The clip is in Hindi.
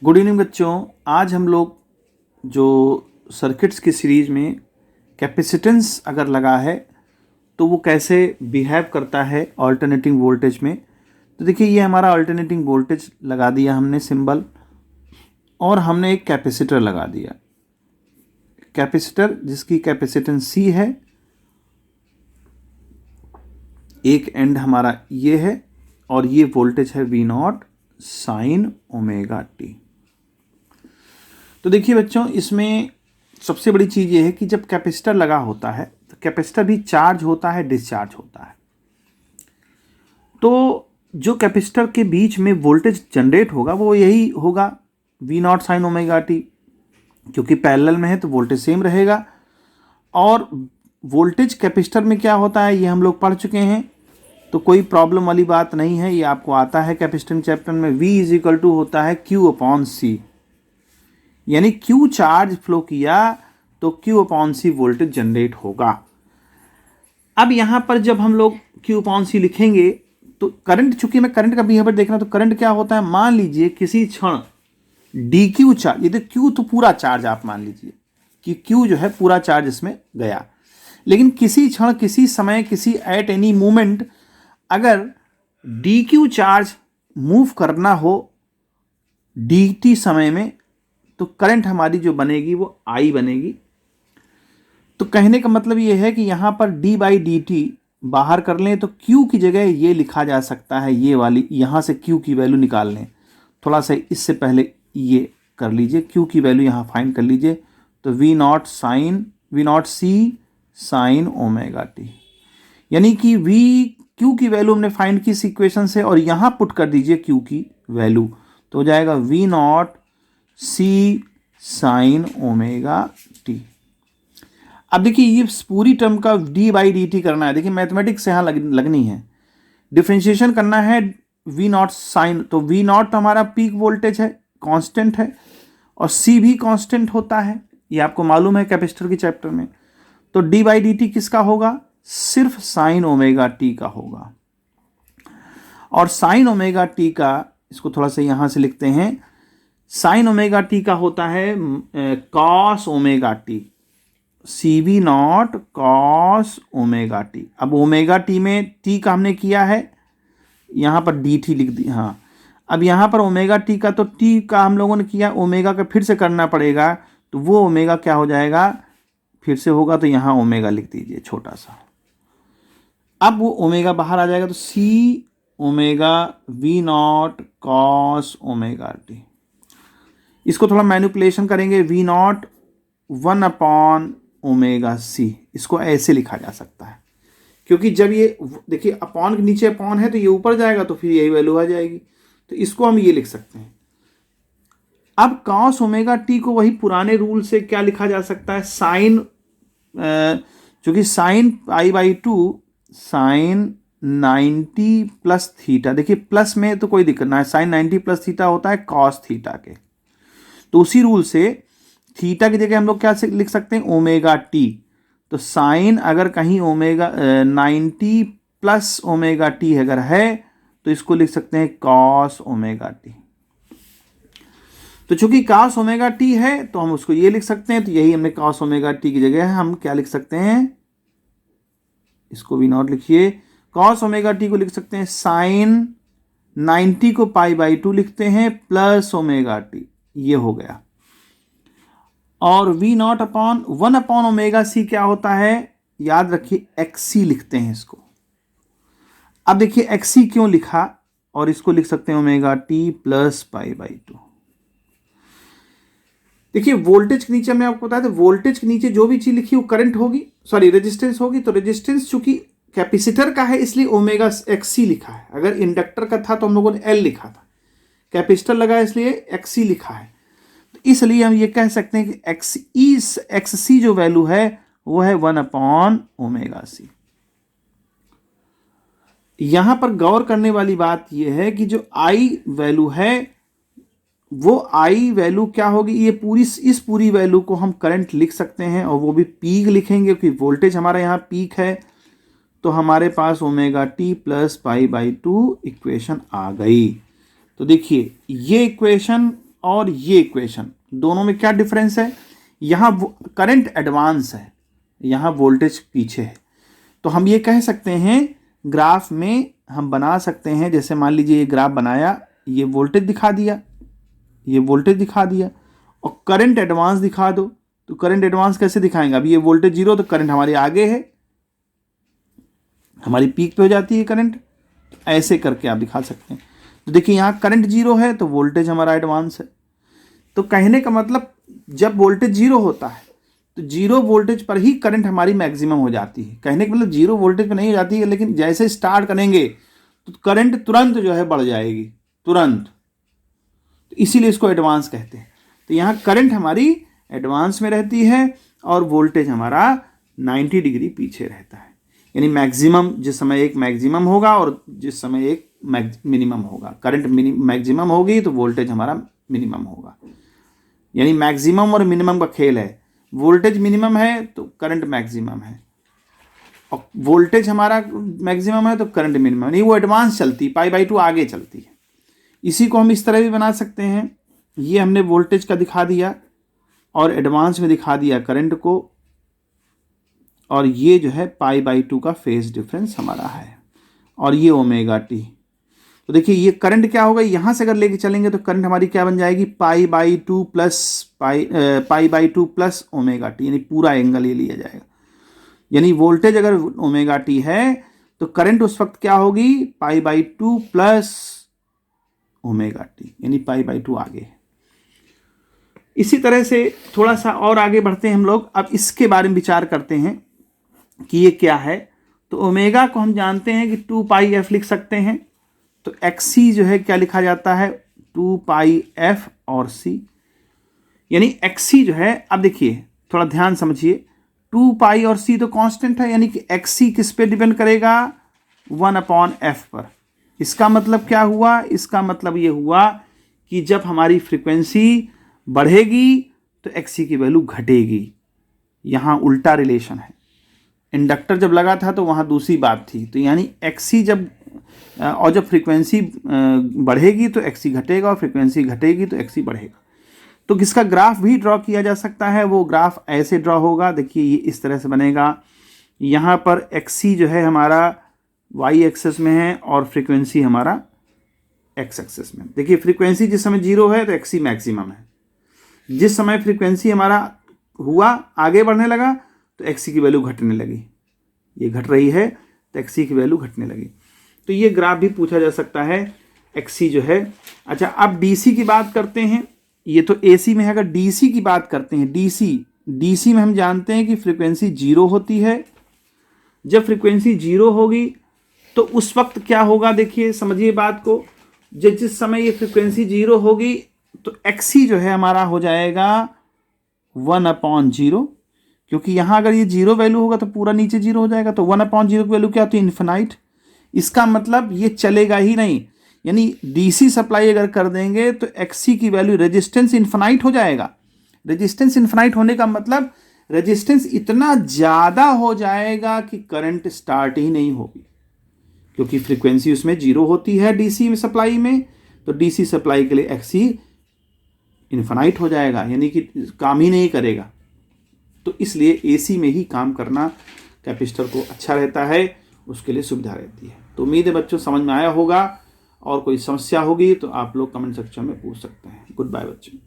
गुड इवनिंग बच्चों। आज हम लोग जो सर्किट्स की सीरीज में कैपेसिटेंस अगर लगा है तो वो कैसे बिहेव करता है अल्टरनेटिंग वोल्टेज में। तो देखिए, ये हमारा अल्टरनेटिंग वोल्टेज लगा दिया हमने सिंबल, और हमने एक कैपेसिटर लगा दिया। कैपेसिटर जिसकी कैपेसिटेंस C है, एक एंड हमारा ये है, और ये वोल्टेज है V0 साइन ओमेगा टी। तो देखिए बच्चों, इसमें सबसे बड़ी चीज़ ये है कि जब कैपेसिटर लगा होता है तो कैपेसिटर भी चार्ज होता है, डिस्चार्ज होता है। तो जो कैपेसिटर के बीच में वोल्टेज जनरेट होगा वो यही होगा, V0 साइन ओमेगा टी, क्योंकि पैरेलल में है तो वोल्टेज सेम रहेगा। और वोल्टेज कैपेसिटर में क्या होता है ये हम लोग पढ़ चुके हैं, तो कोई प्रॉब्लम वाली बात नहीं है, ये आपको आता है कैपेसिटर चैप्टर में। V इज इक्वल टू होता है Q अपॉन सी, यानी Q चार्ज फ्लो किया तो Q upon C voltage generate होगा। अब यहां पर जब हम लोग Q अपॉन सी लिखेंगे तो करंट, चूंकि मैं करंट का बिहेवियर देखना, तो करंट क्या होता है, मान लीजिए किसी क्षण dq चार्ज, ये Q तो पूरा चार्ज आप मान लीजिए कि Q जो है पूरा चार्ज इसमें गया, लेकिन किसी क्षण, किसी समय, किसी एट एनी मोमेंट अगर dq चार्ज मूव करना हो dt समय में, तो करंट हमारी जो बनेगी वो I बनेगी। तो कहने का मतलब ये है कि यहाँ पर d बाई डी टी बाहर कर लें तो Q की जगह ये लिखा जा सकता है, ये वाली, यहाँ से Q की वैल्यू निकाल लें। थोड़ा सा इससे पहले ये कर लीजिए, Q की वैल्यू यहाँ फाइंड कर लीजिए। तो V0 C sine omega T, यानी कि Q की वैल्यू हमने फाइंड की इस इक्वेशन से, और यहाँ पुट कर दीजिए Q की वैल्यू, तो हो जाएगा V0 C sine omega T. अब देखिए, ये पूरी टर्म का d बाई डी टी करना है। देखिए, मैथमेटिक्स यहाँ लगनी है, डिफ्रेंशिएशन करना है V0 साइन। तो V0 तो हमारा पीक वोल्टेज है, कांस्टेंट है, और C भी कांस्टेंट होता है, ये आपको मालूम है कैपेसिटर के चैप्टर में। तो d बाई डी टी किसका होगा, सिर्फ साइन ओमेगा टी का होगा। और साइन ओमेगा टी का, इसको थोड़ा सा यहाँ से लिखते हैं, साइन ओमेगा टी का होता है cos omega T, CV0 cos omega T. अब ओमेगा टी में टी का हमने किया है, यहाँ पर डी टी लिख दी। हाँ, अब यहाँ पर ओमेगा टी का, तो टी का हम लोगों ने किया, ओमेगा का फिर से करना पड़ेगा, तो वो ओमेगा क्या हो जाएगा, फिर से होगा, तो यहाँ ओमेगा लिख दीजिए छोटा सा। अब वो ओमेगा बाहर आ जाएगा, तो C omega V0 cos omega T. इसको थोड़ा मैनिपुलेशन करेंगे, V0 1 अपॉन ओमेगा C, इसको ऐसे लिखा जा सकता है, क्योंकि जब ये देखिए अपॉन के नीचे अपॉन है तो ये ऊपर जाएगा, तो फिर यही वैल्यू आ जाएगी, तो इसको हम ये लिख सकते हैं। अब कॉस ओमेगा टी को वही पुराने रूल से क्या लिखा जा सकता है, साइन, चूंकि sine pi by two sine 90 plus theta. देखिए, प्लस में तो कोई दिक्कत ना है, साइन 90 प्लस थीटा होता है कॉस थीटा के, तो उसी रूल से थीटा की जगह हम लोग क्या लिख सकते हैं, ओमेगा टी। तो साइन अगर कहीं ओमेगा 90 प्लस ओमेगा टी अगर है, तो इसको लिख सकते हैं कॉस ओमेगा टी। तो चूंकि कॉस ओमेगा टी है तो हम उसको ये लिख सकते हैं, तो यही हमने कॉस ओमेगा टी की जगह हम क्या लिख सकते हैं, इसको भी नॉट लिखिए, कॉस ओमेगा टी को लिख सकते हैं साइन 90 को पाई बाई टू लिखते हैं प्लस ओमेगा टी, ये हो गया। और V0 upon 1 upon omega C क्या होता है, याद रखिए XC लिखते हैं इसको। अब देखिए XC क्यों लिखा, और इसको लिख सकते हैं omega T plus pi by to. देखिए, वोल्टेज के नीचे हमने आपको बताया था, वोल्टेज के नीचे जो भी चीज लिखी वो करंट होगी, सॉरी रेजिस्टेंस होगी। तो रेजिस्टेंस चूंकि कैपेसिटर का है इसलिए ओमेगा XC लिखा है, अगर इंडक्टर का था तो हम लोगों ने L लिखा था, कैपेसिटर लगा है इसलिए XC लिखा है। तो इसलिए हम ये कह सकते हैं कि XC जो वैल्यू है वो है 1 अपॉन ओमेगा C। यहां पर गौर करने वाली बात यह है कि जो I वैल्यू है वो I वैल्यू क्या होगी, ये इस पूरी वैल्यू को हम करंट लिख सकते हैं, और वो भी पीक लिखेंगे क्योंकि वोल्टेज हमारा यहाँ पीक है। तो हमारे पास omega T plus pi by two equation आ गई। तो देखिए, ये इक्वेशन और ये इक्वेशन, दोनों में क्या डिफरेंस है? यहाँ करंट एडवांस है, यहाँ वोल्टेज पीछे है। तो हम ये कह सकते हैं ग्राफ में हम बना सकते हैं, जैसे मान लीजिए ये ग्राफ बनाया, ये वोल्टेज दिखा दिया, ये वोल्टेज दिखा दिया, और करंट एडवांस दिखा दो। तो करंट एडवांस कैसे दिखाएंगे? अभी ये वोल्टेज 0 तो करंट हमारे आगे है, हमारी पीक पे हो जाती है करंट, ऐसे करके आप दिखा सकते हैं। तो देखिए यहाँ करंट 0 है तो वोल्टेज हमारा एडवांस है। तो कहने का मतलब जब वोल्टेज 0 होता है तो 0 वोल्टेज पर ही करंट हमारी मैक्सिमम हो जाती है। कहने का मतलब 0 वोल्टेज पर नहीं हो जाती है, लेकिन जैसे स्टार्ट करेंगे तो करंट तुरंत जो है बढ़ जाएगी, तुरंत। तो इसीलिए इसको एडवांस कहते हैं। तो यहाँ करंट हमारी एडवांस में रहती है और वोल्टेज हमारा 90 डिग्री पीछे रहता है। यानी मैक्सिमम, जिस समय एक मैक्सिमम होगा और जिस समय एक मिनिमम होगा। करंट मैक्सिमम होगी तो वोल्टेज हमारा मिनिमम होगा। यानी मैक्सिमम और मिनिमम का खेल है। वोल्टेज मिनिमम है तो करंट मैक्सिमम है, और वोल्टेज हमारा मैक्सिमम है तो करंट मिनिमम नहीं, वो एडवांस चलती, π/2 आगे चलती है। इसी को हम इस तरह भी बना सकते हैं। ये हमने वोल्टेज का दिखा दिया और एडवांस में दिखा दिया करंट को, और ये जो है π/2 का फेज डिफरेंस हमारा है, और ये ω/t। तो देखिए ये करंट क्या होगा, यहाँ से अगर लेके चलेंगे तो करंट हमारी क्या बन जाएगी, π/2 प्लस ω/t, यानी पूरा एंगल ये लिया जाएगा। यानी वोल्टेज अगर ω/t है तो करंट उस वक्त क्या होगी, π/2 प्लस ω/t, यानी π/2 आगे है। इसी तरह से थोड़ा सा और आगे बढ़ते हैं हम लोग। अब इसके बारे में विचार करते हैं कि ये क्या है। तो ओमेगा को हम जानते हैं कि 2πf लिख सकते हैं। तो XC जो है क्या लिखा जाता है, 2πf और C, यानी XC जो है, अब देखिए थोड़ा ध्यान समझिए, 2π और C तो कांस्टेंट है, यानी कि XC किस पे डिपेंड करेगा, 1/f पर। इसका मतलब क्या हुआ, इसका मतलब ये हुआ कि जब हमारी फ्रीक्वेंसी बढ़ेगी तो XC की वैल्यू घटेगी। यहाँ उल्टा रिलेशन है। इंडक्टर जब लगा था तो वहाँ दूसरी बात थी। तो यानी XC जब फ्रीक्वेंसी बढ़ेगी तो XC घटेगा, और फ्रीक्वेंसी घटेगी तो XC बढ़ेगा। तो किसका ग्राफ भी ड्रॉ किया जा सकता है। वो ग्राफ ऐसे ड्रॉ होगा, देखिए ये इस तरह से बनेगा। यहाँ पर XC जो है हमारा y एक्सेस में है और फ्रीक्वेंसी हमारा x एक्सेस में। देखिए फ्रीक्वेंसी जिस समय 0 है तो XC मैक्सिमम है, जिस समय फ्रीक्वेंसी हमारा हुआ आगे बढ़ने लगा तो XC की वैल्यू घटने लगी, ये घट रही है तो XC की वैल्यू घटने लगी। तो ये ग्राफ भी पूछा जा सकता है, XC जो है। अच्छा, अब DC की बात करते हैं। ये तो AC में है, अगर DC की बात करते हैं, DC में हम जानते हैं कि फ्रीक्वेंसी 0 होती है। जब फ्रीक्वेंसी 0 होगी तो उस वक्त क्या होगा, देखिए समझिए बात को। जिस समय ये फ्रीक्वेंसी 0 होगी तो XC जो है हमारा हो जाएगा 1/0, क्योंकि यहाँ अगर ये 0 वैल्यू होगा तो पूरा नीचे 0 हो जाएगा। तो 1/0 की वैल्यू क्या होती है, इन्फिनाइट। इसका मतलब ये चलेगा ही नहीं। यानी DC सप्लाई अगर कर देंगे तो XC की वैल्यू, रेजिस्टेंस इन्फिनाइट हो जाएगा। रेजिस्टेंस इन्फिनाइट होने का मतलब रेजिस्टेंस इतना ज़्यादा हो जाएगा कि करंट स्टार्ट ही नहीं होगी, क्योंकि फ्रीक्वेंसी उसमें 0 होती है DC में सप्लाई में। तो DC सप्लाई के लिए XC इन्फिनाइट हो जाएगा, यानी कि काम ही नहीं करेगा। तो इसलिए AC में ही काम करना कैपेसिटर को अच्छा रहता है, उसके लिए सुविधा रहती है। तो उम्मीद है बच्चों समझ में आया होगा, और कोई समस्या होगी तो आप लोग कमेंट सेक्शन में पूछ सकते हैं। गुड बाय बच्चों।